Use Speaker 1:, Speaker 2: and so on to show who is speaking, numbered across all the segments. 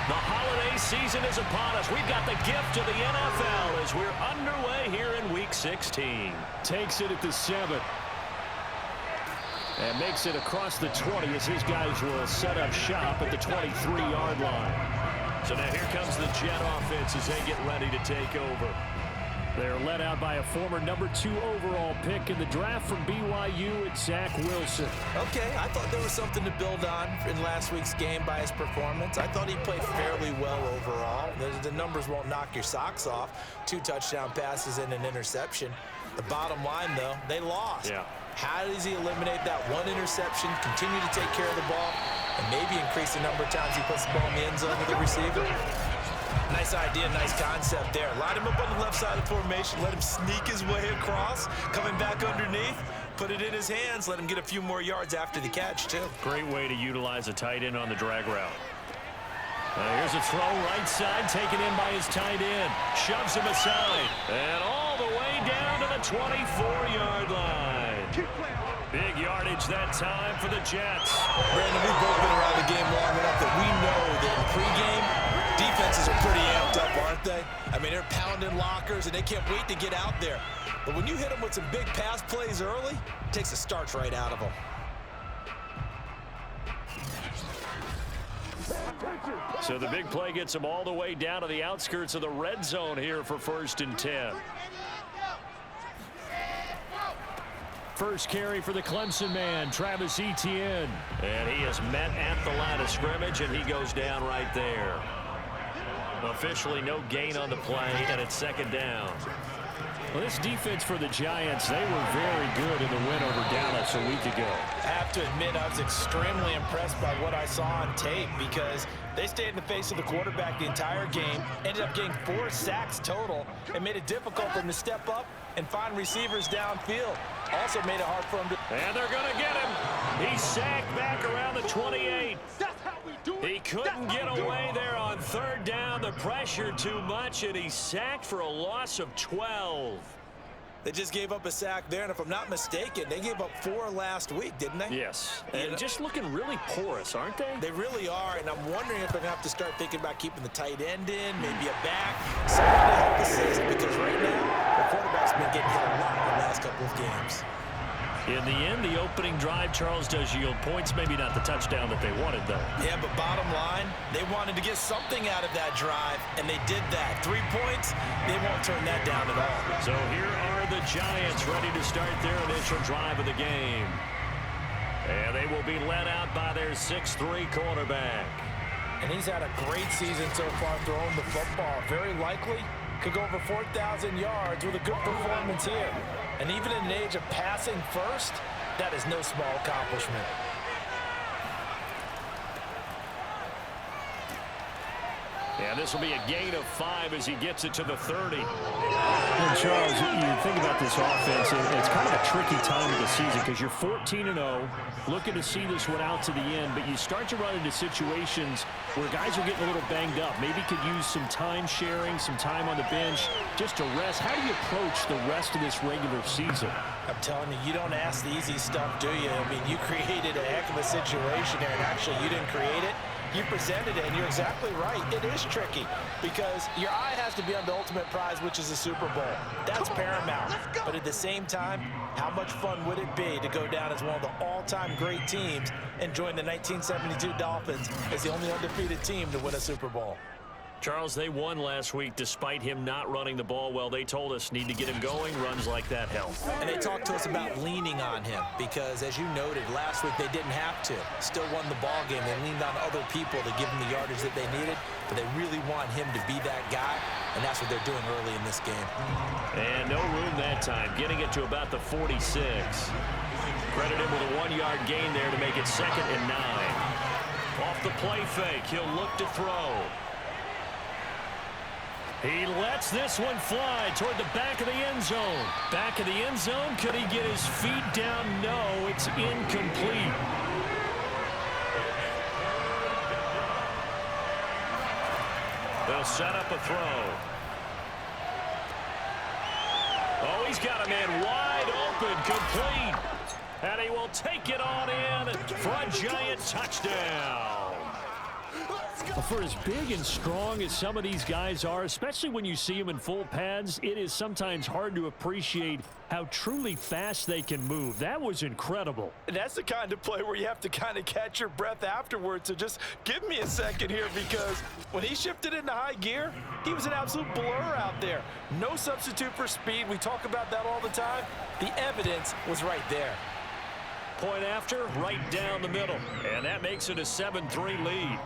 Speaker 1: The holiday season is upon us. We've got the gift of the NFL as we're underway here in Week 16.
Speaker 2: Takes it at the 7. And makes it across the 20 as his guys will set up shop at the 23-yard line.
Speaker 1: So now here comes the Jet offense as they get ready to take over.
Speaker 2: They're led out by a former number 2 overall pick in the draft from BYU, it's Zach Wilson.
Speaker 3: Okay, I thought there was something to build on in last week's game by his performance. I thought he played fairly well overall. The numbers won't knock your socks off. 2 touchdown passes and an interception. The bottom line, though, they lost.
Speaker 1: Yeah.
Speaker 3: How does he eliminate that 1 interception, continue to take care of the ball, and maybe increase the number of times he puts the ball in the end zone with the receiver? Nice idea, nice concept there. Line him up on the left side of the formation, let him sneak his way across, coming back underneath, put it in his hands, let him get a few more yards after the catch, too.
Speaker 1: Great way to utilize a tight end on the drag route. Here's a throw right side, taken in by his tight end. Shoves him aside, and all the way down to the 24-yard line. Big yardage that time for the Jets.
Speaker 3: Brandon, we've both been around the game long enough that we know that in pregame, defenses are pretty amped up, aren't they? I mean, they're pounding lockers, and they can't wait to get out there. But when you hit them with some big pass plays early, it takes the starch right out of them.
Speaker 1: So the big play gets them all the way down to the outskirts of the red zone here for 1st and 10.
Speaker 2: First carry for the Clemson man, Travis Etienne.
Speaker 1: And he is met at the line of scrimmage, and he goes down right there. Officially no gain on the play, and it's 2nd down.
Speaker 2: Well, this defense for the Giants, they were very good in the win over Dallas a week ago.
Speaker 3: I have to admit, I was extremely impressed by what I saw on tape because they stayed in the face of the quarterback the entire game, ended up getting 4 sacks total, and made it difficult for him to step up and find receivers downfield. Also made it hard for him to...
Speaker 1: And they're going to get him. He's sacked back around the 28. He couldn't get away there on 3rd down. The pressure too much, and he's sacked for a loss of 12.
Speaker 3: They just gave up a sack there, and if I'm not mistaken, they gave up 4 last week, didn't they?
Speaker 1: Yes, and just looking really porous, aren't they?
Speaker 3: They really are, and I'm wondering if they're going to have to start thinking about keeping the tight end in, maybe a back, someone to help assist, because right now, the quarterback's been getting hit a lot in the last couple of games.
Speaker 1: In the end, the opening drive, Charles, does yield points. Maybe not the touchdown that they wanted, though.
Speaker 3: Yeah, but bottom line, they wanted to get something out of that drive, and they did that. 3 points, they won't turn that down at all.
Speaker 1: So here are the Giants ready to start their initial drive of the game. And they will be led out by their 6'3" quarterback.
Speaker 3: And he's had a great season so far throwing the football. Very likely could go over 4,000 yards with a good performance here. And even in an age of passing first, that is no small accomplishment.
Speaker 1: And this will be a gain of 5 as he gets it to the 30.
Speaker 2: And Charles, you think about this offense, it's kind of a tricky time of the season because you're 14-0, looking to see this one out to the end, but you start to run into situations where guys are getting a little banged up. Maybe could use some time sharing, some time on the bench just to rest. How do you approach the rest of this regular season?
Speaker 3: I'm telling you, you don't ask the easy stuff, do you? I mean, you created a heck of a situation there, and actually you didn't create it. You presented it, and you're exactly right. It is tricky because your eye has to be on the ultimate prize, which is the Super Bowl. That's paramount. But at the same time, how much fun would it be to go down as one of the all-time great teams and join the 1972 Dolphins as the only undefeated team to win a Super Bowl?
Speaker 1: Charles, they won last week despite him not running the ball well. They told us need to get him going. Runs like that help.
Speaker 3: And they talked to us about leaning on him because, as you noted, last week they didn't have to. Still won the ball game. They leaned on other people to give them the yardage that they needed, but they really want him to be that guy, and that's what they're doing early in this game.
Speaker 1: And no room that time, getting it to about the 46. Credit him with a 1-yard gain there to make it 2nd and 9. Off the play fake, he'll look to throw. He lets this one fly toward the back of the end zone. Back of the end zone. Could he get his feet down? No, it's incomplete. They'll set up a throw. Oh, he's got a man wide open, complete. And he will take it on in for a Giant touchdown.
Speaker 2: For as big and strong as some of these guys are, especially when you see them in full pads, it is sometimes hard to appreciate how truly fast they can move. That was incredible.
Speaker 3: And that's the kind of play where you have to kind of catch your breath afterwards. So just give me a second here, because when he shifted into high gear, he was an absolute blur out there. No substitute for speed. We talk about that all the time. The evidence was right there.
Speaker 1: Point after, right down the middle. And that makes it a 7-3 lead.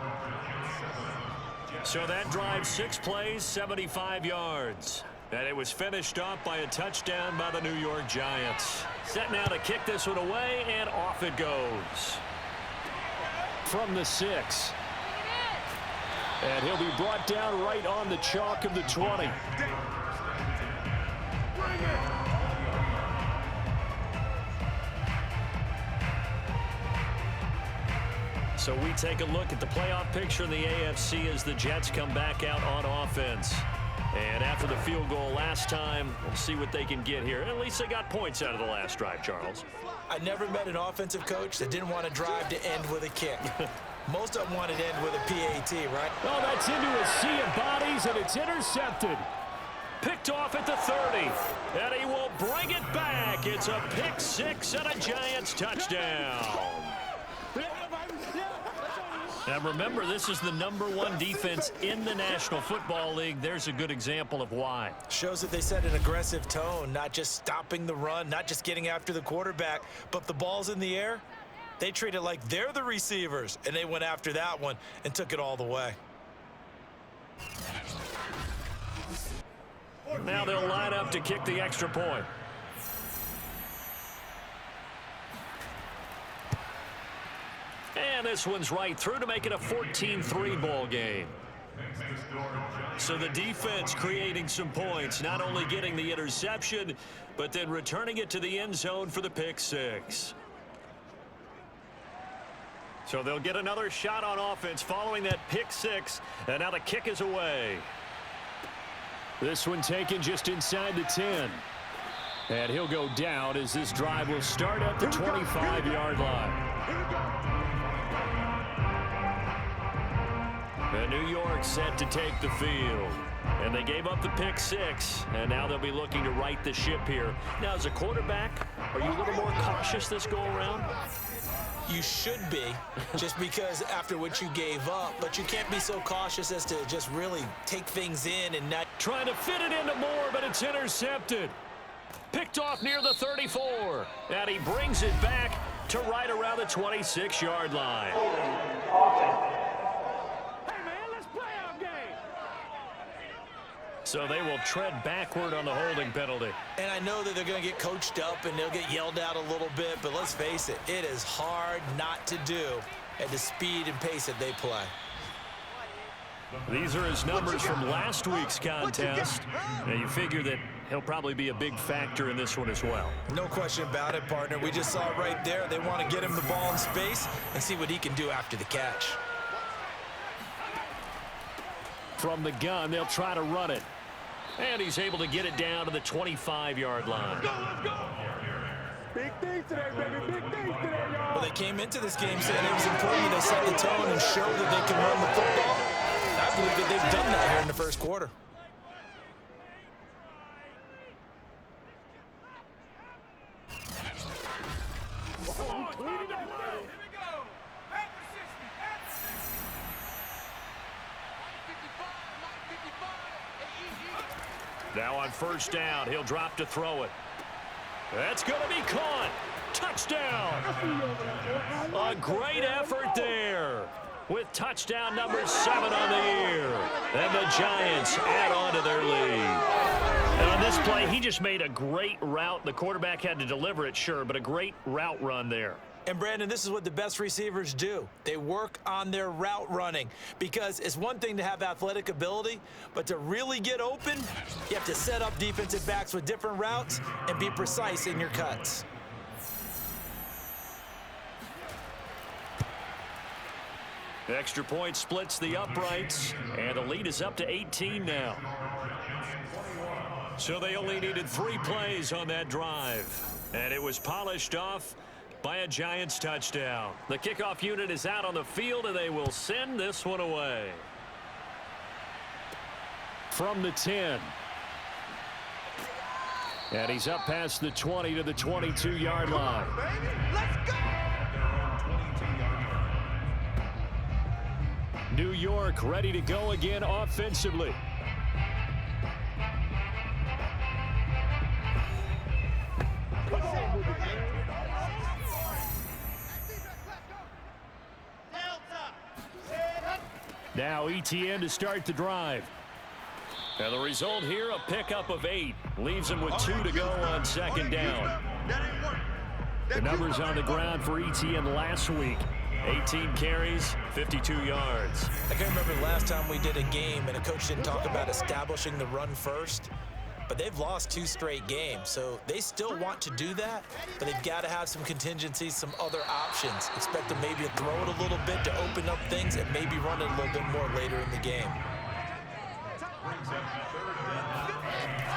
Speaker 1: So that drive, 6 plays, 75 yards. And it was finished off by a touchdown by the New York Giants. Set now to kick this one away, and off it goes.
Speaker 2: From the 6. And he'll be brought down right on the chalk of the 20.
Speaker 1: So we take a look at the playoff picture in the AFC as the Jets come back out on offense. And after the field goal last time, we'll see what they can get here. At least they got points out of the last drive, Charles.
Speaker 3: I never met an offensive coach that didn't want to drive to end with a kick. Most of them wanted to end with a PAT, right?
Speaker 2: Oh, that's into a sea of bodies, and it's intercepted.
Speaker 1: Picked off at the 30, and he will bring it back. It's a pick 6 and a Giants touchdown. Now remember, this is the #1 defense in the National Football League. There's a good example of why.
Speaker 3: Shows that they set an aggressive tone, not just stopping the run, not just getting after the quarterback, but if the ball's in the air, they treat it like they're the receivers, and they went after that one and took it all the way.
Speaker 1: Now they'll line up to kick the extra point. And this one's right through to make it a 14-3 ball game. So the defense creating some points, not only getting the interception, but then returning it to the end zone for the pick 6. So they'll get another shot on offense following that pick 6, and now the kick is away.
Speaker 2: This one taken just inside the 10. And he'll go down as this drive will start at the 25-yard line. And New York set to take the field. And they gave up the pick 6, and now they'll be looking to right the ship here. Now, as a quarterback, are you a little more cautious this go-around?
Speaker 3: You should be, just because after what you gave up, but you can't be so cautious as to just really take things in and not.
Speaker 1: Trying to fit it into Moore, but it's intercepted. Picked off near the 34, and he brings it back to right around the 26-yard line. So they will tread backward on the holding penalty.
Speaker 3: And I know that they're going to get coached up and they'll get yelled at a little bit, but let's face it, it is hard not to do at the speed and pace that they play.
Speaker 1: These are his numbers from last week's contest. Now you figure that he'll probably be a big factor in this one as well.
Speaker 3: No question about it, partner. We just saw it right there. They want to get him the ball in space and see what he can do after the catch.
Speaker 2: From the gun, they'll try to run it.
Speaker 1: And he's able to get it down to the 25-yard line.
Speaker 4: Let's go. Big things today, baby. Big things today, y'all.
Speaker 3: Well, they came into this game saying it was important they set the tone and show that they can run the football. I believe that they've done that here in the first quarter.
Speaker 1: Now on first down, he'll drop to throw it. That's going to be caught. Touchdown. A great effort there with touchdown number 7 on the year. And the Giants add on to their lead. And on this play, he just made a great route. The quarterback had to deliver it, sure, but a great route run there.
Speaker 3: And, Brandon, this is what the best receivers do. They work on their route running because it's one thing to have athletic ability, but to really get open, you have to set up defensive backs with different routes and be precise in your cuts.
Speaker 1: Extra point splits the uprights, and the lead is up to 18 now. So they only needed 3 plays on that drive, and it was polished off by a Giants touchdown. The kickoff unit is out on the field, and they will send this one away.
Speaker 2: From the 10. And he's up past the 20 to the 22-yard line.
Speaker 4: Let's go!
Speaker 2: New York ready to go again offensively. Now ETN to start the drive.
Speaker 1: And the result here, a pickup of 8. Leaves him with 2 to go on second down.
Speaker 2: The numbers on the ground for ETN last week.
Speaker 1: 18 carries, 52 yards.
Speaker 3: I can remember last time we did a game and a coach didn't talk about establishing the run first. But they've lost 2 straight games, so they still want to do that, but they've got to have some contingencies, some other options. Expect them maybe to throw it a little bit to open up things and maybe run it a little bit more later in the game.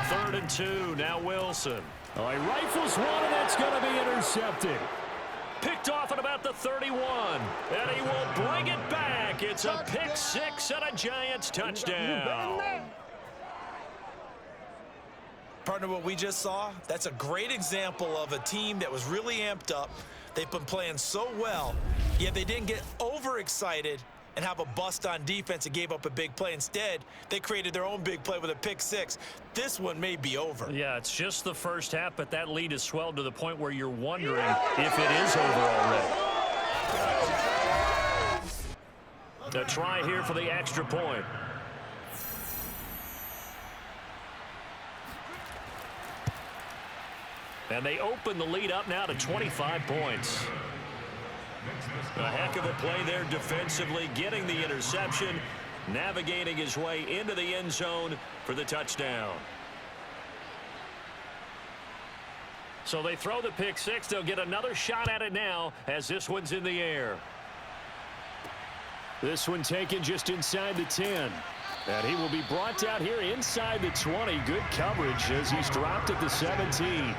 Speaker 1: 3rd and 2, now Wilson.
Speaker 2: Oh, he rifles one, and that's going to be intercepted.
Speaker 1: Picked off at about the 31, and he will bring it back. It's a pick 6 and a Giants touchdown.
Speaker 3: Partner, what we just saw, that's a great example of a team that was really amped up. They've been playing so well, yet they didn't get overexcited and have a bust on defense and gave up a big play. Instead, they created their own big play with a pick 6. This one may be over.
Speaker 1: Yeah, it's just the first half, but that lead has swelled to the point where you're wondering if it is over already. A try here for the extra point. And they open the lead up now to 25 points. A heck of a play there defensively, getting the interception, navigating his way into the end zone for the touchdown. So they throw the pick 6. They'll get another shot at it now as this one's in the air.
Speaker 2: This one taken just inside the 10. And he will be brought down here inside the 20. Good coverage as he's dropped at the 17.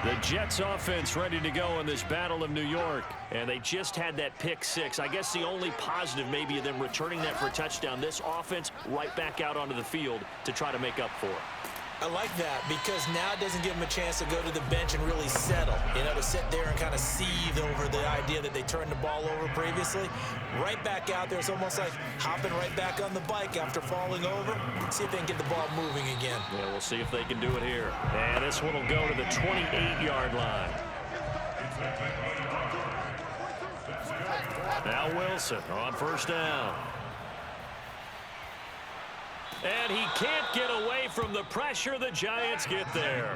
Speaker 1: The Jets offense ready to go in this Battle of New York. And they just had that pick 6. I guess the only positive maybe of them returning that for a touchdown. This offense right back out onto the field to try to make up for it.
Speaker 3: I like that because now it doesn't give them a chance to go to the bench and really settle. You know, to sit there and kind of seethe over the idea that they turned the ball over previously. Right back out there. It's almost like hopping right back on the bike after falling over. See if they can get the ball moving again.
Speaker 1: Yeah, we'll see if they can do it here. And this one will go to the 28-yard line. Now Wilson on first down. And he can't get away from the pressure. The Giants get there.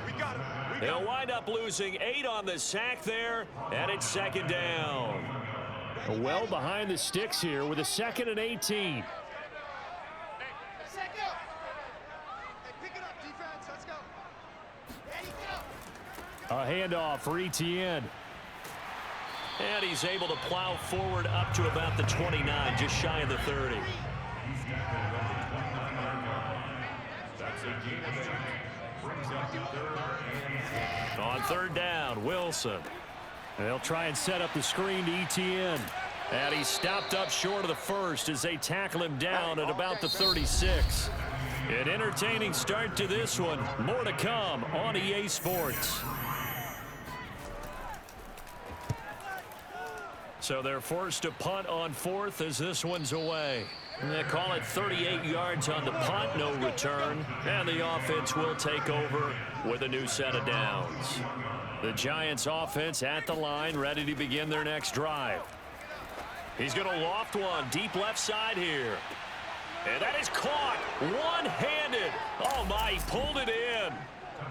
Speaker 1: They'll wind up losing 8 on the sack there, and it's second down.
Speaker 2: Well behind the sticks here with a 2nd and 18. A handoff for ETN.
Speaker 1: And he's able to plow forward up to about the 29, just shy of the 30. On third down, Wilson.
Speaker 2: They'll try and set up the screen to ETN.
Speaker 1: And he stopped up short of the first as they tackle him down at about the 36. An entertaining start to this one. More to come on EA Sports. So they're forced to punt on 4th as this one's away. They call it 38 yards on the punt, no return. And the offense will take over with a new set of downs. The Giants offense at the line, ready to begin their next drive. He's going to loft one deep left side here. And that is caught one-handed. Oh, my, he pulled it in.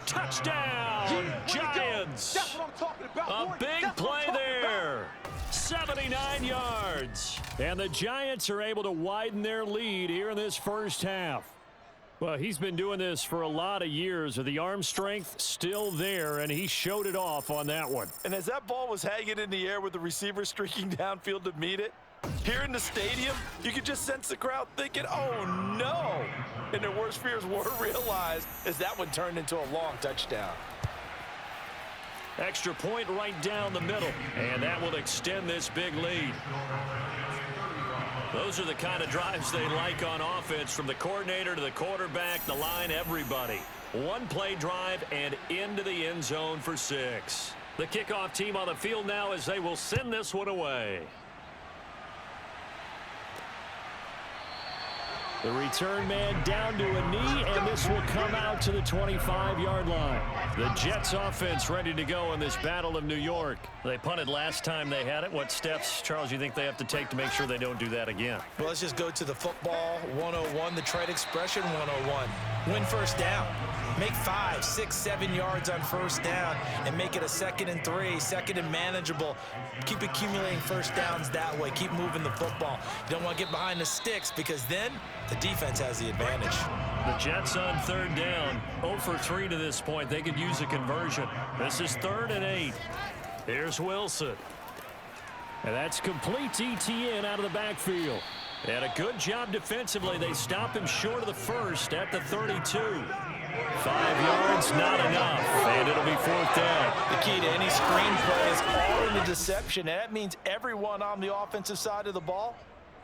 Speaker 1: Touchdown, Giants.
Speaker 4: That's what I'm talking about.
Speaker 1: A big play there. 79 yards.
Speaker 2: And the Giants are able to widen their lead here in this first half. Well, he's been doing this for a lot of years. The arm strength still there, and he showed it off on that one.
Speaker 3: And as that ball was hanging in the air with the receiver streaking downfield to meet it, here in the stadium, you could just sense the crowd thinking, oh, no. And their worst fears were realized as that one turned into a long touchdown.
Speaker 1: Extra point right down the middle, and that will extend this big lead. Those are the kind of drives they like on offense, from the coordinator to the quarterback, the line, everybody. One play drive and into the end zone for 6. The kickoff team on the field now as they will send this one away.
Speaker 2: The return man down to a knee, and this will come out to the 25-yard line.
Speaker 1: The Jets offense ready to go in this Battle of New York. They punted last time they had it. What steps, Charles, you think they have to take to make sure they don't do that again?
Speaker 3: Well, let's just go to the football 101, the trade expression 101. Win first down. Make 5, 6, 7 yards on first down and make it a 2nd and 3, 2nd and manageable. Keep accumulating first downs that way. Keep moving the football. You don't want to get behind the sticks, because then the defense has the advantage.
Speaker 1: The Jets on 3rd down, 0 for 3 to this point. They could use a conversion. This is 3rd and 8. Here's Wilson.
Speaker 2: And that's complete to ETN out of the backfield.
Speaker 1: And a good job defensively. They stop him short of the first at the 32. 5 yards, not enough, and it'll be 4th down.
Speaker 3: The key to any screen play is all in the deception, and that means everyone on the offensive side of the ball.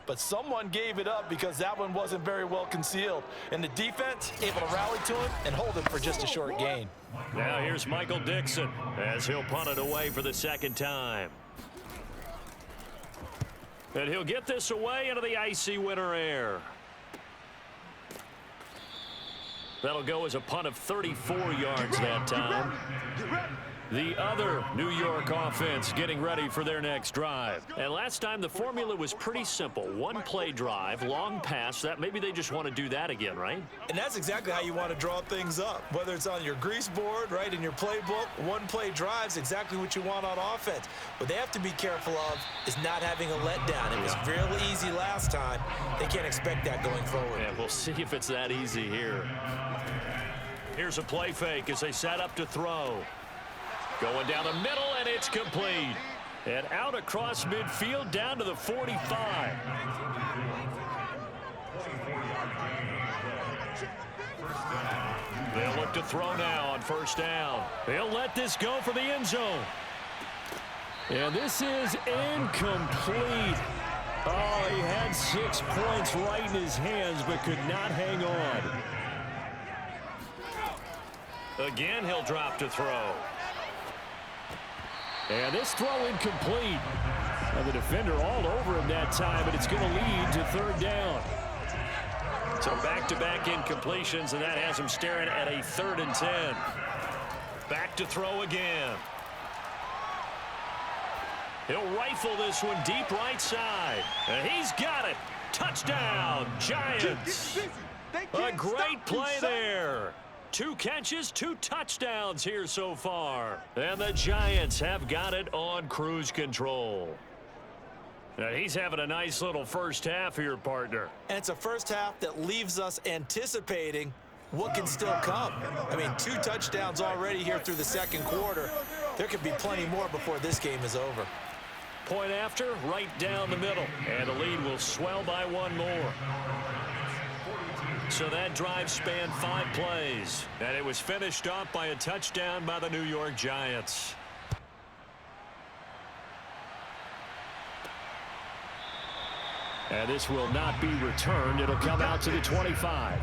Speaker 3: But someone gave it up because that one wasn't very well concealed. And the defense able to rally to him and hold it for just a short gain.
Speaker 1: Now here's Michael Dixon as he'll punt it away for the 2nd time. And he'll get this away into the icy winter air. That'll go as a punt of 34 yards that time. The other New York offense getting ready for their next drive. And last time the formula was pretty simple. One play drive, long pass. That maybe they just want to do that again, right?
Speaker 3: And that's exactly how you want to draw things up. Whether it's on your grease board, right, in your playbook, one play drive's exactly what you want on offense. What they have to be careful of is not having a letdown. It was real easy last time. They can't expect that going forward.
Speaker 1: Yeah, we'll see if it's that easy here. Here's a play fake as they set up to throw. Going down the middle, and it's complete. And out across midfield down to the 45. They'll look to throw now on 1st down. They'll let this go for the end zone.
Speaker 2: And this is incomplete. Oh, he had 6 points right in his hands, but could not hang on.
Speaker 1: Again, he'll drop to throw.
Speaker 2: And this throw incomplete. And the defender all over him that time, but it's going to lead to 3rd down.
Speaker 1: So back-to-back incompletions, and that has him staring at a 3rd and 10. Back to throw again. He'll rifle this one deep right side. And he's got it. Touchdown, Giants. A great play there. 2 catches, 2 touchdowns here so far. And the Giants have got it on cruise control. Now he's having a nice little first half here, partner.
Speaker 3: And it's a first half that leaves us anticipating what can still come. I mean, 2 touchdowns already here through the 2nd quarter. There could be plenty more before this game is over.
Speaker 1: Point after, right down the middle. And the lead will swell by 1 more. So that drive spanned 5 plays. And it was finished off by a touchdown by the New York Giants.
Speaker 2: And this will not be returned. It'll come out to the 25.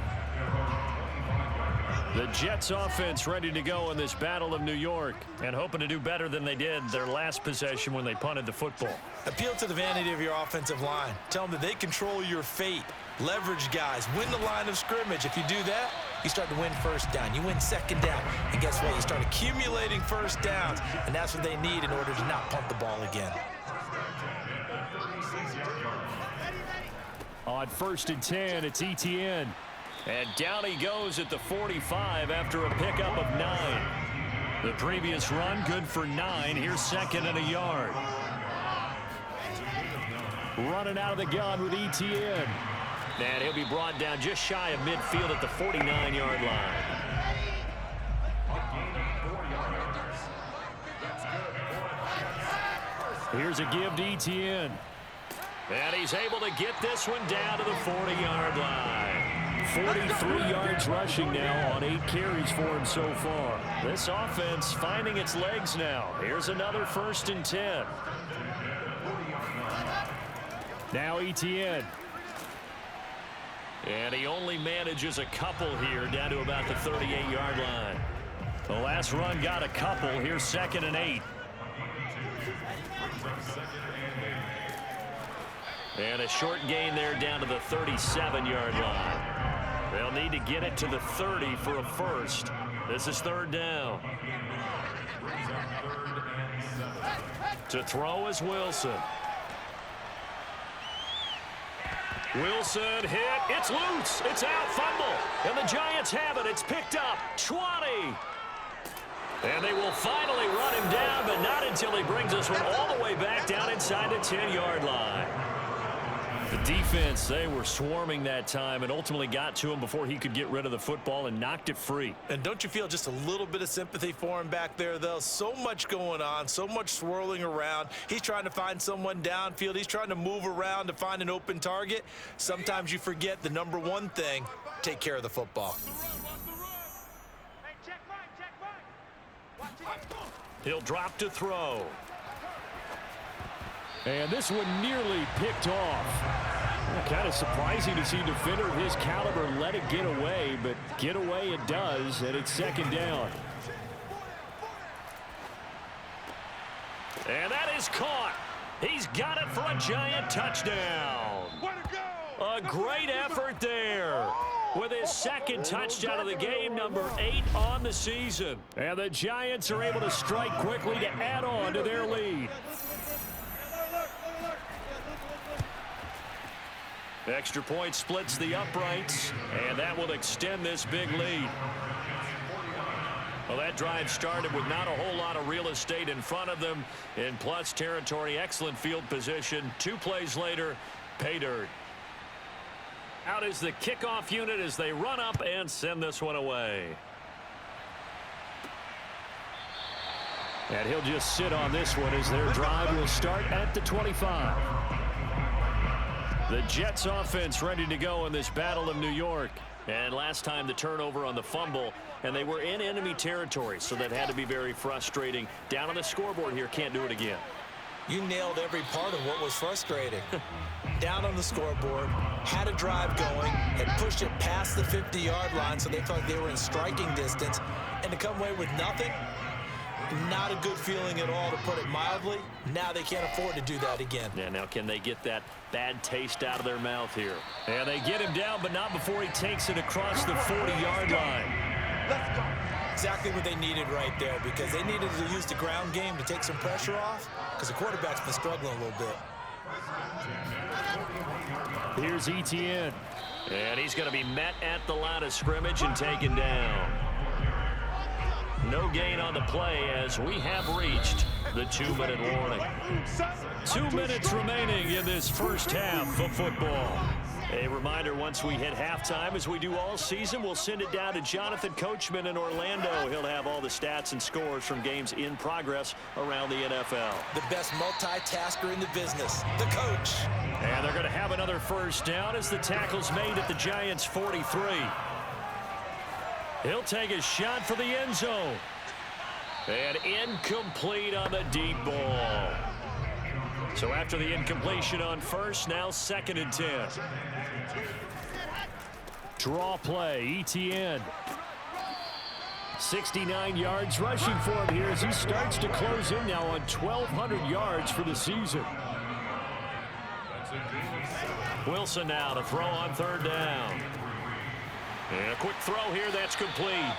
Speaker 1: The Jets offense ready to go in this Battle of New York and hoping to do better than they did their last possession when they punted the football.
Speaker 3: Appeal to the vanity of your offensive line. Tell them that they control your fate. Leverage guys. Win the line of scrimmage. If you do that, you start to win first down. You win 2nd down. And guess what? You start accumulating first downs. And that's what they need in order to not punt the ball again.
Speaker 2: On 1st and 10, it's ETN.
Speaker 1: And down he goes at the 45 after a pickup of 9. The previous run good for 9. Here's 2nd and a yard.
Speaker 2: Running out of the gun with ETN.
Speaker 1: And he'll be brought down just shy of midfield at the 49-yard line.
Speaker 2: Here's a give to ETN.
Speaker 1: And he's able to get this one down to the 40-yard line.
Speaker 2: 43 yards rushing now on 8 carries for him so far. This offense finding its legs now. Here's another 1st and 10. Now Etienne. And he only manages a couple here down to about the 38-yard line. The last run got a couple. Here's 2nd and 8. And a short gain there down to the 37-yard line. They'll need to get it to the 30 for a first. This is 3rd down. To throw is Wilson. Wilson hit. It's loose. It's out. Fumble. And the Giants have it. It's picked up. 20. And they will finally run him down, but not until he brings this one all the way back down inside the 10-yard line. The defense, they were swarming that time and ultimately got to him before he could get rid of the football and knocked it free.
Speaker 3: And don't you feel just a little bit of sympathy for him back there, though? So much going on, so much swirling around. He's trying to find someone downfield. He's trying to move around to find an open target. Sometimes you forget the number one thing, take care of the football.
Speaker 2: He'll drop to throw. And this one nearly picked off. Kind of surprising to see a defender of his caliber let it get away, but get away it does, and it's 2nd down. And that is caught. He's got it for a Giant touchdown. A great effort there with his 2nd touchdown of the game, number 8 on the season. And the Giants are able to strike quickly to add on to their lead. Extra point splits the uprights, and that will extend this big lead. Well, that drive started with not a whole lot of real estate in front of them. In plus territory, excellent field position. 2 plays later, pay dirt. Out is the kickoff unit as they run up and send this one away. And he'll just sit on this one as their drive will start at the 25. The Jets offense ready to go in this Battle of New York. And last time the turnover on the fumble, and they were in enemy territory, so that had to be very frustrating. Down on the scoreboard here, can't do it again.
Speaker 3: You nailed every part of what was frustrating. Down on the scoreboard, had a drive going, had pushed it past the 50-yard line so they felt like they were in striking distance, and to come away with nothing, not a good feeling at all, to put it mildly. Now they can't afford to do that again.
Speaker 2: Yeah, now can they get that bad taste out of their mouth here? And they get him down, but not before he takes it across the 40-yard line.
Speaker 3: Let's go. Exactly what they needed right there, because they needed to use the ground game to take some pressure off, because the quarterback's been struggling a little bit.
Speaker 2: Here's Etienne. And he's going to be met at the line of scrimmage and taken down. No gain on the play as we have reached the 2-minute warning. 2 minutes remaining in this first half of football. A reminder, once we hit halftime, as we do all season, we'll send it down to Jonathan Coachman in Orlando. He'll have all the stats and scores from games in progress around the NFL.
Speaker 3: The best multitasker in the business, the coach.
Speaker 2: And they're going to have another first down as the tackle's made at the Giants' 43. He'll take a shot for the end zone. And incomplete on the deep ball. So after the incompletion on first, now 2nd and 10. Draw play, Etienne. 69 yards rushing for him here as he starts to close in now on 1,200 yards for the season. Wilson now to throw on 3rd down. And a quick throw here, that's complete.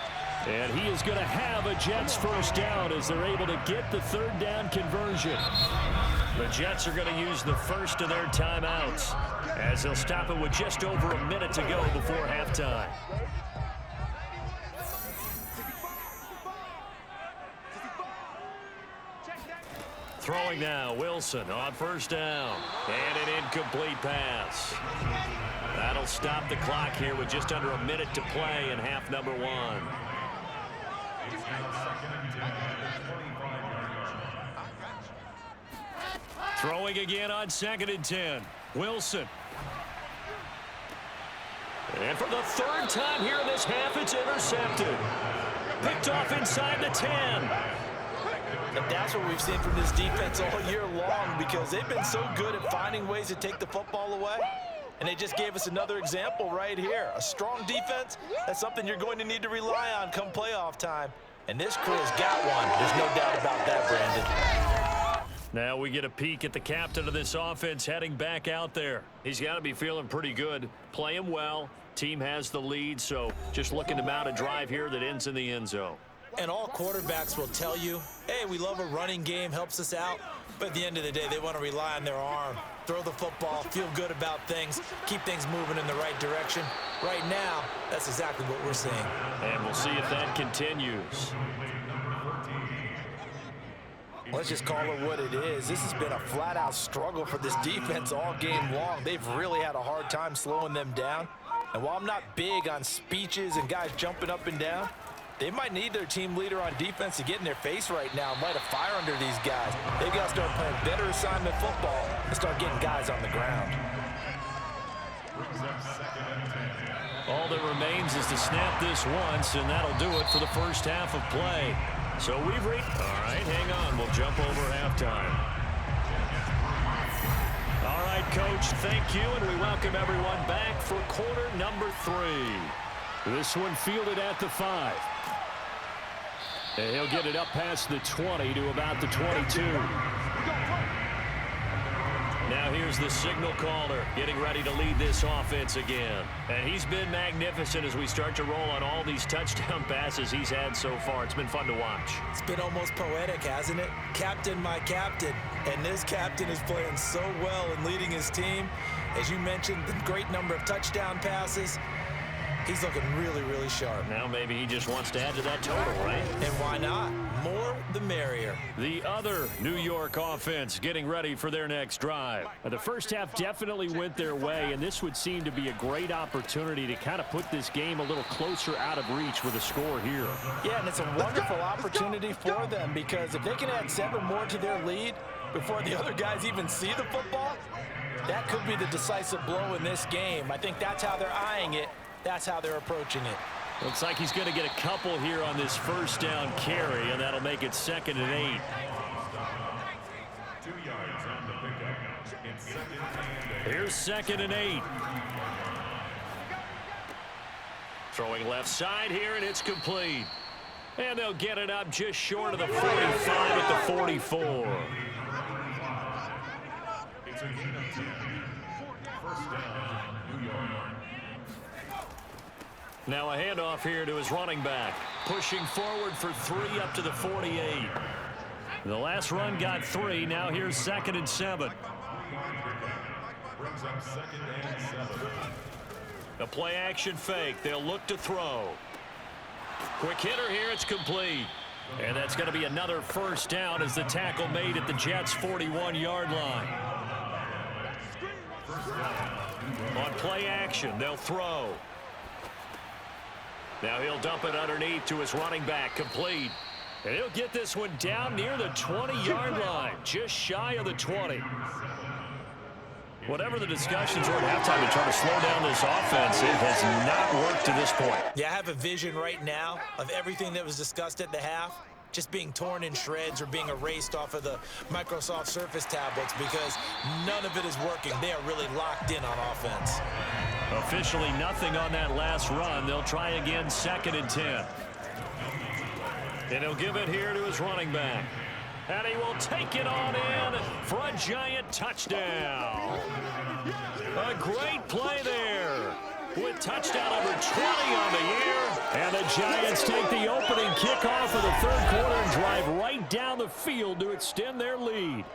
Speaker 2: And he is going to have a Jets first down as they're able to get the 3rd down conversion. The Jets are going to use the first of their timeouts as they'll stop it with just over a minute to go before halftime. Throwing now, Wilson on 1st down. And an incomplete pass. That'll stop the clock here with just under a minute to play in half number 1. Throwing again on 2nd and 10. Wilson.
Speaker 1: And for the third time here in this half, it's intercepted. Picked off inside the 10.
Speaker 3: And that's what we've seen from this defense all year long, because they've been so good at finding ways to take the football away. And they just gave us another example right here. A strong defense, that's something you're going to need to rely on come playoff time. And this crew's got one. There's no doubt about that, Brandon.
Speaker 1: Now we get a peek at the captain of this offense heading back out there. He's got to be feeling pretty good, playing well. Team has the lead, so just looking to mount a drive here that ends in the end zone.
Speaker 3: And all quarterbacks will tell you, hey, we love a running game, helps us out. But at the end of the day, they want to rely on their arm. Throw the football, feel good about things, keep things moving in the right direction. Right now, that's exactly what we're seeing.
Speaker 1: And we'll see if that continues.
Speaker 3: Let's just call it what it is. This has been a flat-out struggle for this defense all game long. They've really had a hard time slowing them down. And while I'm not big on speeches and guys jumping up and down, they might need their team leader on defense to get in their face right now and light a fire under these guys. They've got to start playing better assignment football and start getting guys on the ground.
Speaker 1: All that remains is to snap this once, and that'll do it for the first half of play. So we've reached... All right, hang on. We'll jump over halftime. All right, Coach, thank you, and we welcome everyone back for quarter number 3. This one fielded at the 5. And he'll get it up past the 20 to about the 22. Now here's the signal caller getting ready to lead this offense again. And he's been magnificent as we start to roll on all these touchdown passes he's had so far. It's been fun to watch.
Speaker 3: It's been almost poetic, hasn't it? Captain, my captain. And this captain is playing so well and leading his team. As you mentioned, the great number of touchdown passes. He's looking really, really sharp.
Speaker 1: Now maybe he just wants to add to that total, right?
Speaker 3: And why not? More the merrier.
Speaker 1: The other New York offense getting ready for their next drive.
Speaker 2: The first half definitely went their way, and this would seem to be a great opportunity to kind of put this game a little closer out of reach with a score here.
Speaker 3: Yeah, and it's a wonderful opportunity for them, because if they can add 7 more to their lead before the other guys even see the football, that could be the decisive blow in this game. I think that's how they're eyeing it. That's how they're approaching it.
Speaker 1: Looks like he's going to get a couple here on this first down carry, and that'll make it 2nd and 8.
Speaker 4: 2 yards on the pickup. It's 2nd and 8.
Speaker 1: Here's 2nd and 8. Throwing left side here, and it's complete. And they'll get it up just short of the 45 at the 44.
Speaker 4: It's a gain of 10. First down, New York.
Speaker 1: Now a handoff here to his running back. Pushing forward for 3 up to the 48. The last run got 3. Now here's 2nd and 7.
Speaker 4: Brings up 2nd and 7.
Speaker 1: A play action fake. They'll look to throw. Quick hitter here. It's complete. And that's going to be another first down as the tackle made at the Jets' 41-yard line. On play action, they'll throw. Now he'll dump it underneath to his running back, complete. And he'll get this one down near the 20-yard line, just shy of the 20. Whatever the discussions were at halftime to try to slow down this offense, it has not worked to this point.
Speaker 3: Yeah, I have a vision right now of everything that was discussed at the half just being torn in shreds or being erased off of the Microsoft Surface tablets, because none of it is working. They are really locked in on offense.
Speaker 1: Officially nothing on that last run. They'll try again, 2nd and 10. And he'll give it here to his running back. And he will take it on in for a giant touchdown. A great play there with touchdown number 20 on the year. And the Giants take the opening kickoff of the 3rd quarter and drive right down the field to extend their lead.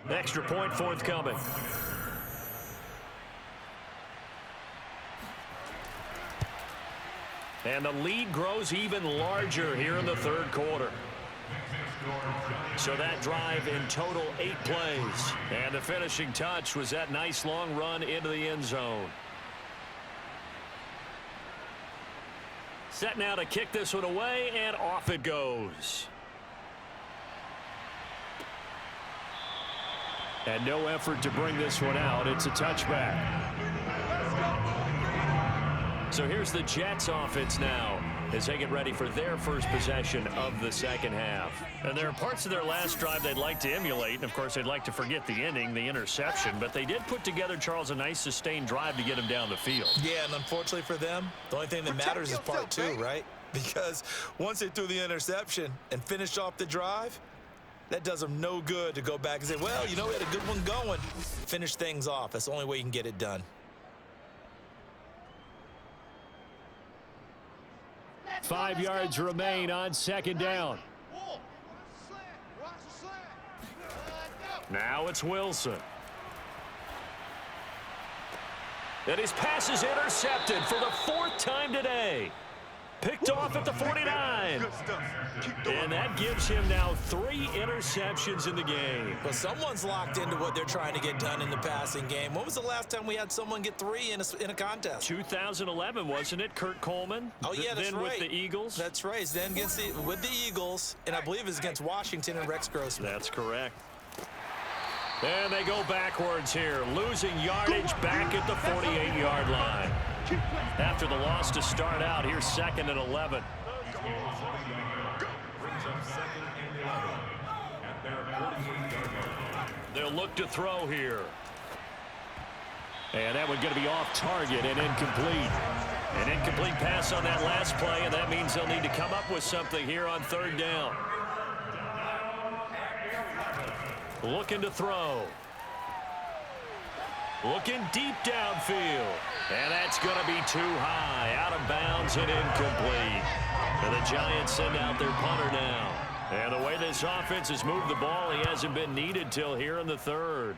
Speaker 1: Extra point forthcoming. And the lead grows even larger here in the 3rd quarter. So that drive in total 8 plays. And the finishing touch was that nice long run into the end zone. Set now to kick this one away, and off it goes.
Speaker 2: And no effort to bring this one out. It's a touchback.
Speaker 1: So here's the Jets offense now as they get ready for their first possession of the second half.
Speaker 2: And there are parts of their last drive they'd like to emulate. And, of course, they'd like to forget the ending, the interception. But they did put together, Charles, a nice sustained drive to get him down the field.
Speaker 3: Yeah, and unfortunately for them, the only thing that matters is part two, right? Because once they threw the interception and finished off the drive, that does them no good to go back and say, well, you know, we had a good one going. Finish things off. That's the only way you can get it done.
Speaker 2: 5 yards remain on second down.
Speaker 1: Now it's Wilson. And his pass is intercepted for the 4th time today. Picked off at the 49. And that gives him now 3 interceptions in the game.
Speaker 3: But someone's locked into what they're trying to get done in the passing game. When was the last time we had someone get 3 in a contest?
Speaker 2: 2011, wasn't it? Kurt Coleman?
Speaker 3: Oh, yeah, that's
Speaker 2: then
Speaker 3: right.
Speaker 2: with the Eagles?
Speaker 3: That's right. Then against with the Eagles, and I believe it's against Washington and Rex Grossman.
Speaker 2: That's correct. And they go backwards here, losing yardage back at the 48-yard line. After the loss to start out, here's 2nd and 11. They'll look to throw here. And that one going to be off target and incomplete. An incomplete pass on that last play, and that means they'll need to come up with something here on 3rd down. Looking to throw. Looking deep downfield. And that's going to be too high. Out of bounds and incomplete. And the Giants send out their punter now. And the way this offense has moved the ball, he hasn't been needed till here in the 3rd.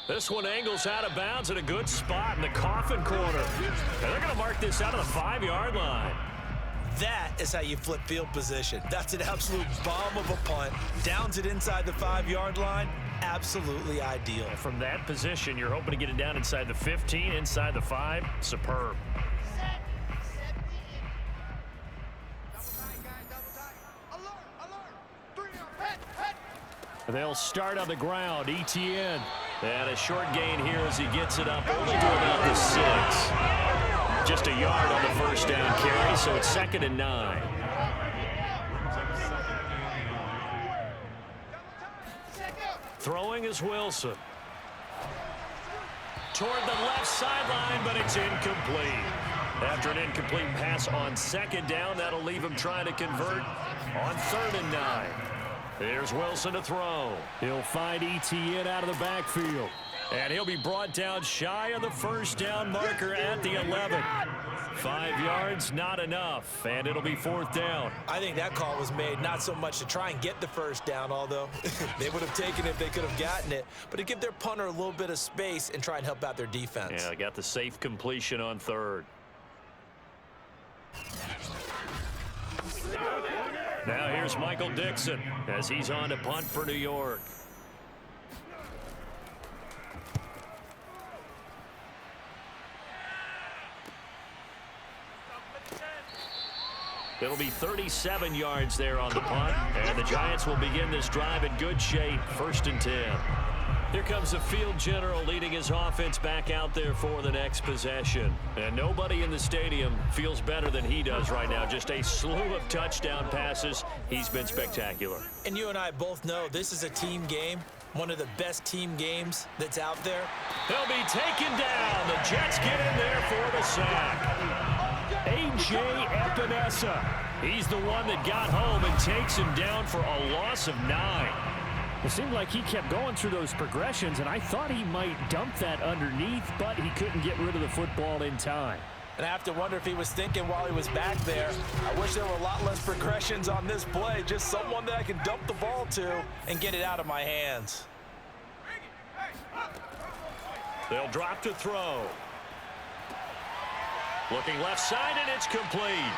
Speaker 2: This one angles out of bounds at a good spot in the coffin corner. And they're going to mark this out of the 5-yard line.
Speaker 3: That is how you flip field position. That's an absolute bomb of a punt. Downs it inside the 5-yard line. Absolutely ideal.
Speaker 2: And from that position, you're hoping to get it down inside the 15, inside the 5. Superb. They'll start on the ground. ETN. And a short gain here as he gets it up only to about the 6. Just a yard on the 1st down carry, so it's 2nd and 9. Throwing is Wilson. Toward the left sideline, but it's incomplete. After an incomplete pass on 2nd down, that'll leave him trying to convert on 3rd and 9. Here's Wilson to throw. He'll find ETN out of the backfield. And he'll be brought down shy of the 1st down marker at the 11. 5 yards, not enough, and it'll be 4th down.
Speaker 3: I think that call was made not so much to try and get the 1st down, although they would have taken it if they could have gotten it, but to give their punter a little bit of space and try and help out their defense.
Speaker 2: Yeah, they got the safe completion on 3rd. Now here's Michael Dixon as he's on to punt for New York. It'll be 37 yards there on the punt, and the Giants will begin this drive in good shape, 1st and 10. Here comes the field general leading his offense back out there for the next possession. And nobody in the stadium feels better than he does right now. Just a slew of touchdown passes. He's been spectacular.
Speaker 3: And you and I both know this is a team game, one of the best team games that's out there.
Speaker 2: They'll be taken down. The Jets get in there for the sack. A.J. Epinesa. He's the one that got home and takes him down for a loss of 9. It seemed like he kept going through those progressions, and I thought he might dump that underneath, but he couldn't get rid of the football in time.
Speaker 3: And I have to wonder if he was thinking while he was back there, I wish there were a lot less progressions on this play, just someone that I can dump the ball to and get it out of my hands.
Speaker 2: They'll drop to throw. Looking left side, and it's complete.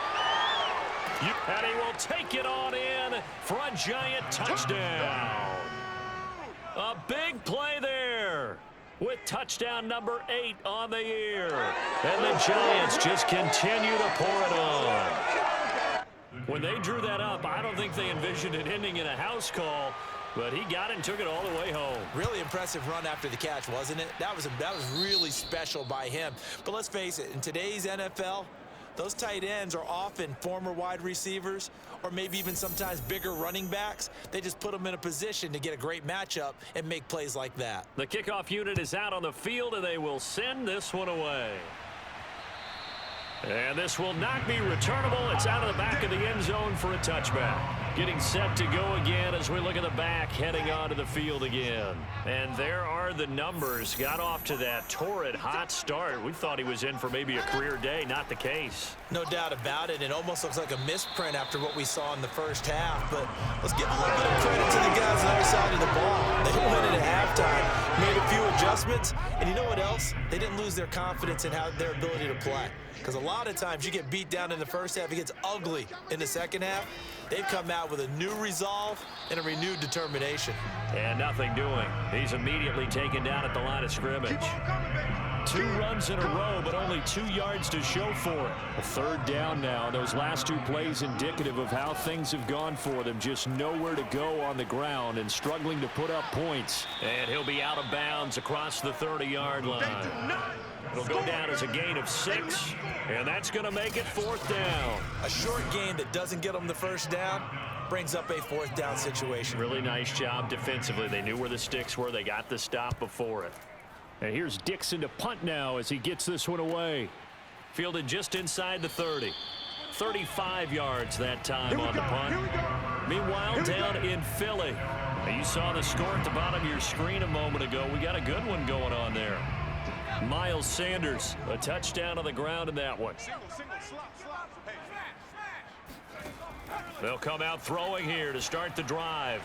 Speaker 2: And he will take it on in for a Giant touchdown. A big play there with touchdown number 8 on the year. And the Giants just continue to pour it on. When they drew that up, I don't think they envisioned it ending in a house call.
Speaker 1: But he got it and took it all the way home.
Speaker 3: Really impressive run after the catch, wasn't it? That was really special by him. But let's face it, in today's NFL, those tight ends are often former wide receivers or maybe even sometimes bigger running backs. They just put them in a position to get a great matchup and make plays like that.
Speaker 1: The kickoff unit is out on the field, and they will send this one away. And this will not be returnable. It's out of the back of the end zone for a touchback. Getting set to go again as we look at the back heading onto the field again. And there are the numbers. Got off to that torrid hot start. We thought he was in for maybe a career day. Not the case.
Speaker 3: No doubt about it. It almost looks like a misprint after what we saw in the first half. But let's give a little bit of credit to the guys on the other side of the ball. They went in at halftime, made a few adjustments. And you know what else? They didn't lose their confidence in their ability to play. Because a lot of times you get beat down in the first half, it gets ugly in the second half. They've come out with a new resolve and a renewed determination.
Speaker 1: And nothing doing. He's immediately taken down at the line of scrimmage. 2 runs in a row, but only 2 yards to show for it. A third down now. Those last 2 plays indicative of how things have gone for them. Just nowhere to go on the ground and struggling to put up points. And he'll be out of bounds across the 30-yard line. It'll go down as a gain of 6, and that's going to make it 4th down.
Speaker 3: A short gain that doesn't get them the first down brings up a 4th down situation.
Speaker 1: Really nice job defensively. They knew where the sticks were. They got the stop before it.
Speaker 2: And here's Dixon to punt now as he gets this one away.
Speaker 1: Fielded just inside the 30. 35 yards that time on the punt. Meanwhile, down in Philly. Now, you saw the score at the bottom of your screen a moment ago. We got a good one going on there. Miles Sanders, a touchdown on the ground in that one. They'll come out throwing here to start the drive.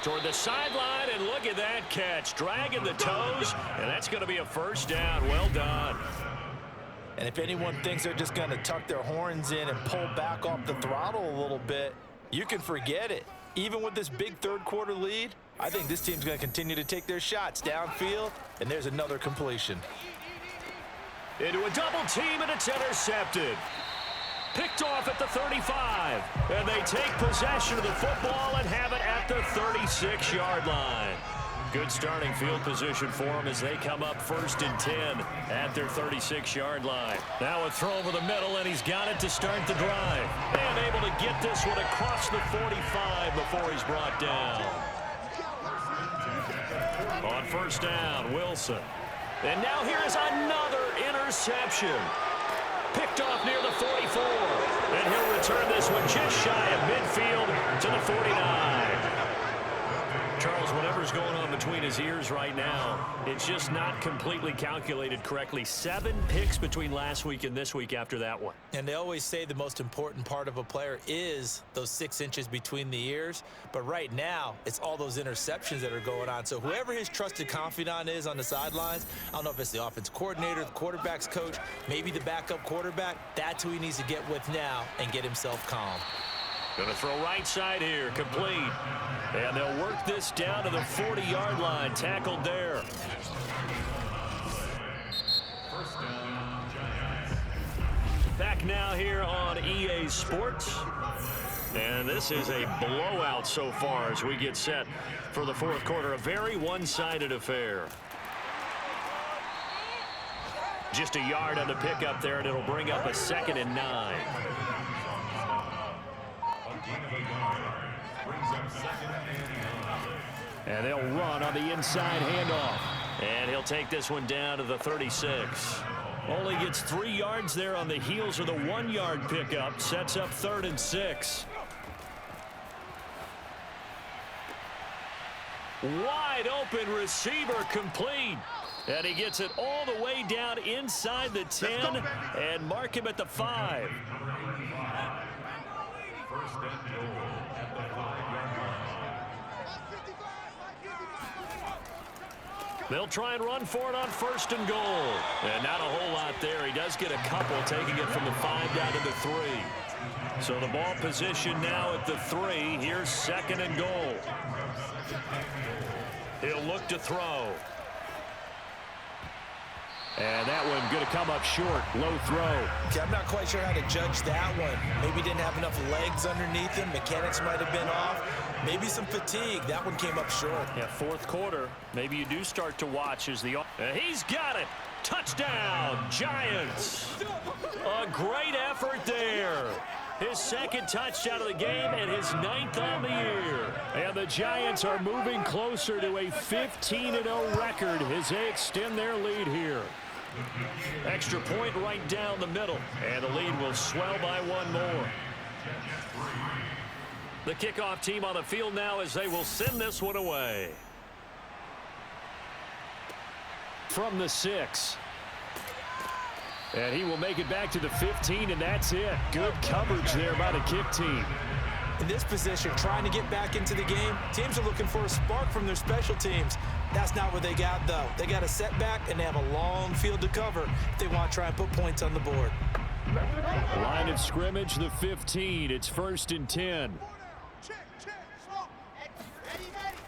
Speaker 1: Toward the sideline, and look at that catch. Dragging the toes, and that's going to be a first down. Well done.
Speaker 3: And if anyone thinks they're just going to tuck their horns in and pull back off the throttle a little bit, you can forget it. Even with this big third-quarter lead, I think this team's going to continue to take their shots downfield, and there's another completion.
Speaker 1: Into a double team, and it's intercepted. Picked off at the 35, and they take possession of the football and have it at the 36-yard line. Good starting field position for them as they come up 1st and 10 at their 36-yard line. Now a throw over the middle, and he's got it to start the drive. And able to get this one across the 45 before he's brought down. On 1st down, Wilson. And now here is another interception. Picked off near the 44. And he'll return this one just shy of midfield to the 49. Charles, whatever's going on between his ears right now, it's just not completely calculated correctly. 7 picks between last week and this week after that one.
Speaker 3: And they always say the most important part of a player is those 6 inches between the ears. But right now, it's all those interceptions that are going on. So whoever his trusted confidant is on the sidelines, I don't know if it's the offense coordinator, the quarterback's coach, maybe the backup quarterback, that's who he needs to get with now and get himself calm.
Speaker 1: Going to throw right side here, complete. And they'll work this down to the 40-yard line, tackled there. Back now here on EA Sports. And this is a blowout so far as we get set for the 4th quarter. A very one-sided affair. Just a yard on the pickup there, and it'll bring up a 2nd and 9.
Speaker 2: And they'll run on the inside handoff.
Speaker 1: And he'll take this one down to the 36. Only gets 3 yards there on the heels of the 1-yard pickup. Sets up 3rd and 6. Wide open receiver complete. And he gets it all the way down inside the 10 and mark him at the 5. They'll try and run for it on 1st and goal. And not a whole lot there. He does get a couple, taking it from the 5 down to the 3. So the ball position now at the 3. Here's 2nd and goal. He'll look to throw.
Speaker 2: And that one going to come up short. Low throw.
Speaker 3: Okay, I'm not quite sure how to judge that one. Maybe didn't have enough legs underneath him. Mechanics might have been off. Maybe some fatigue. That one came up short.
Speaker 2: Yeah, fourth quarter, maybe you do start to watch as the...
Speaker 1: He's got it. Touchdown, Giants. A great effort there. His second touchdown of the game and his 9th on the year.
Speaker 2: And the Giants are moving closer to a 15-0 record as they extend their lead here.
Speaker 1: Extra point right down the middle, and the lead will swell by one more. The kickoff team on the field now as they will send this one away.
Speaker 2: From the 6. And he will make it back to the 15, and that's it. Good coverage there by the kick team.
Speaker 3: In this position, trying to get back into the game, teams are looking for a spark from their special teams. That's not what they got, though. They got a setback, and they have a long field to cover if they want to try and put points on the board.
Speaker 2: Line of scrimmage, the 15. It's 1st and 10.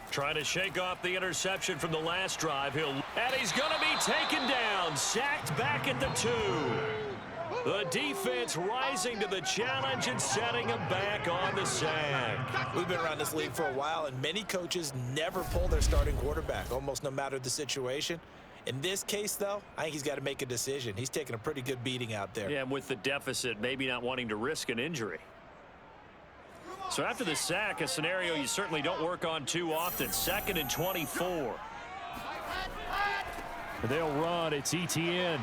Speaker 1: Trying to shake off the interception from the last drive. And he's going to be taken down. Sacked back at the 2. The defense rising to the challenge and setting him back on the sack.
Speaker 3: We've been around this league for a while, and many coaches never pull their starting quarterback, almost no matter the situation. In this case, though, I think he's got to make a decision. He's taking a pretty good beating out there.
Speaker 1: Yeah, and with the deficit, maybe not wanting to risk an injury. So after the sack, a scenario you certainly don't work on too often. 2nd and 24.
Speaker 2: They'll run. It's ETN.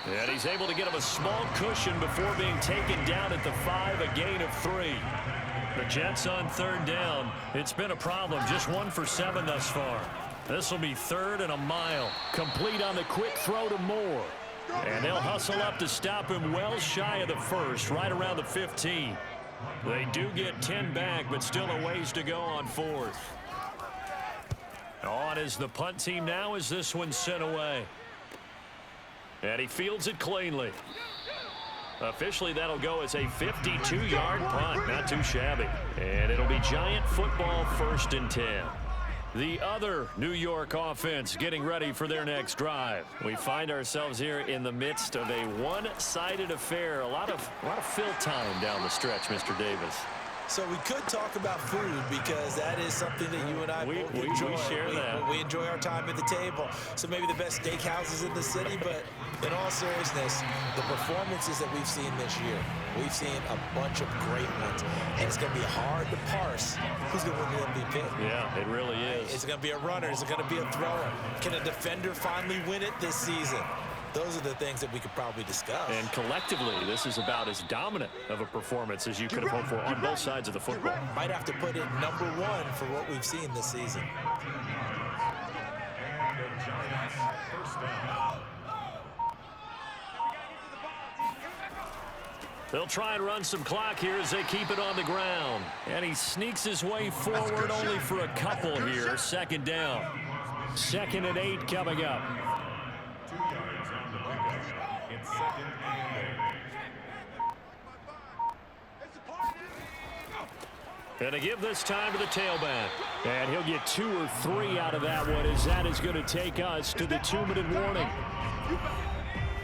Speaker 1: And he's able to get him a small cushion before being taken down at the 5, a gain of 3. The Jets on 3rd down. It's been a problem. Just 1 for 7 thus far. This will be 3rd and a mile.
Speaker 2: Complete on the quick throw to Moore.
Speaker 1: And they'll hustle up to stop him well shy of the 1st, right around the 15. They do get 10 back, but still a ways to go on 4th. On is the punt team now as this one's sent away. And he fields it cleanly. Officially, that'll go as a 52-yard punt. Not too shabby. And it'll be Giant football 1st and 10. The other New York offense getting ready for their next drive. We find ourselves here in the midst of a one-sided affair. A lot of fill time down the stretch, Mr. Davis.
Speaker 3: So we could talk about food because that is something that you and I both enjoy.
Speaker 1: We share that.
Speaker 3: We enjoy our time at the table. So maybe the best steakhouses in the city, but in all seriousness, the performances that we've seen this year, we've seen a bunch of great ones. And it's going to be hard to parse who's going to win the MVP.
Speaker 1: Yeah, it really is.
Speaker 3: Is it going to be a runner? Is it going to be a thrower? Can a defender finally win it this season? Those are the things that we could probably discuss.
Speaker 1: And collectively, this is about as dominant of a performance as you could have hoped for on both sides of the football.
Speaker 3: Might have to put it number 1 for what we've seen this season.
Speaker 1: They'll try and run some clock here as they keep it on the ground. And he sneaks his way forward only for a couple here. 2nd down.
Speaker 2: 2nd and 8 coming up.
Speaker 1: And to give this time to the tailback.
Speaker 2: And he'll get 2 or 3 out of that one as that is going to take us to the 2-minute warning.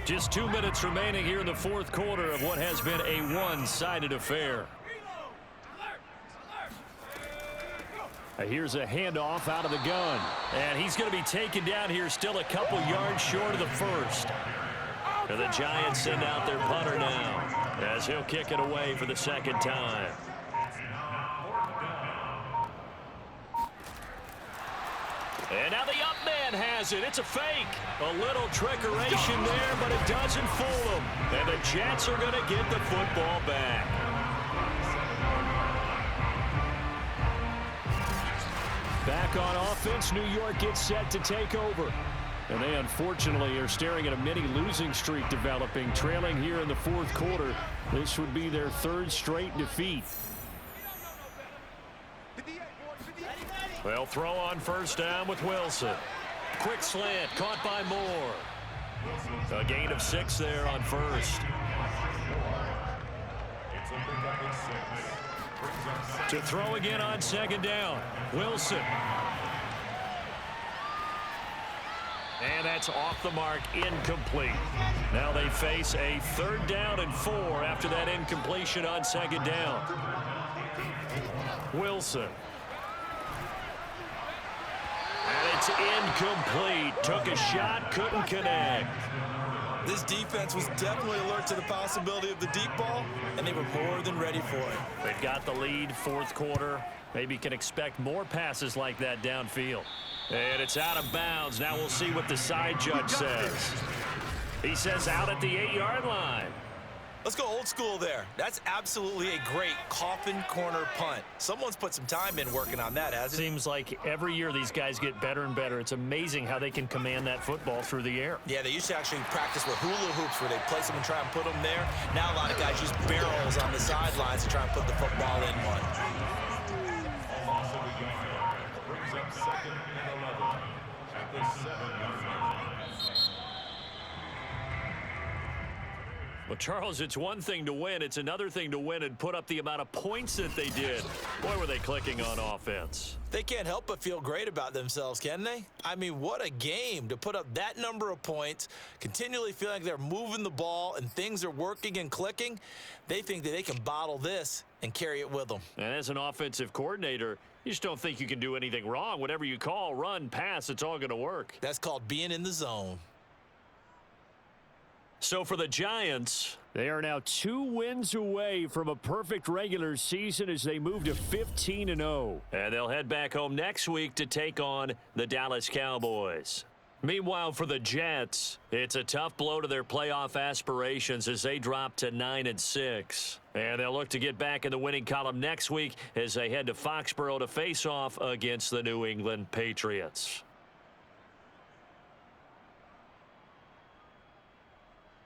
Speaker 1: Just 2 minutes remaining here in the 4th quarter of what has been a one-sided affair.
Speaker 2: Here's a handoff out of the gun.
Speaker 1: And he's going to be taken down here still a couple yards short of the 1st. And the Giants send out their punter now as he'll kick it away for the 2nd time. And now the up man has it. It's a fake. A little trickeration there, but it doesn't fool them. And the Jets are going to get the football back.
Speaker 2: Back on offense, New York gets set to take over. And they unfortunately are staring at a mini losing streak developing, trailing here in the 4th quarter. This would be their 3rd straight defeat.
Speaker 1: They'll throw on 1st down with Wilson. Quick slant caught by Moore. A gain of 6 there on 1st. To throw again on 2nd down. Wilson. And that's off the mark, incomplete. Now they face a 3rd down and 4 after that incompletion on 2nd down. Wilson. is incomplete. Took a shot, couldn't connect.
Speaker 3: This defense was definitely alert to the possibility of the deep ball, and they were more than ready for it.
Speaker 1: They've got the lead, fourth quarter. Maybe can expect more passes like that downfield. And it's out of bounds. Now we'll see what the side judge says. He says out at the 8-yard line.
Speaker 3: Let's go old school there. That's absolutely a great coffin corner punt. Someone's put some time in working on that, hasn't it?
Speaker 1: Seems like every year these guys get better and better. It's amazing how they can command that football through the air.
Speaker 3: Yeah, they used to actually practice with hula hoops where they place them and try and put them there. Now a lot of guys use barrels on the sidelines to try and put the football in one.
Speaker 4: Brings up 2nd and 11 at the 7-yard line.
Speaker 1: Well, Charles, it's one thing to win. It's another thing to win and put up the amount of points that they did. Boy, were they clicking on offense.
Speaker 3: They can't help but feel great about themselves, can they? I mean, what a game to put up that number of points, continually feeling like they're moving the ball and things are working and clicking. They think that they can bottle this and carry it with them.
Speaker 1: And as an offensive coordinator, you just don't think you can do anything wrong. Whatever you call, run, pass, it's all going to work.
Speaker 3: That's called being in the zone.
Speaker 1: So for the Giants,
Speaker 2: they are now 2 wins away from a perfect regular season as they move to 15-0.
Speaker 1: and they'll head back home next week to take on the Dallas Cowboys. Meanwhile, for the Jets, it's a tough blow to their playoff aspirations as they drop to 9-6. And they'll look to get back in the winning column next week as they head to Foxborough to face off against the New England Patriots.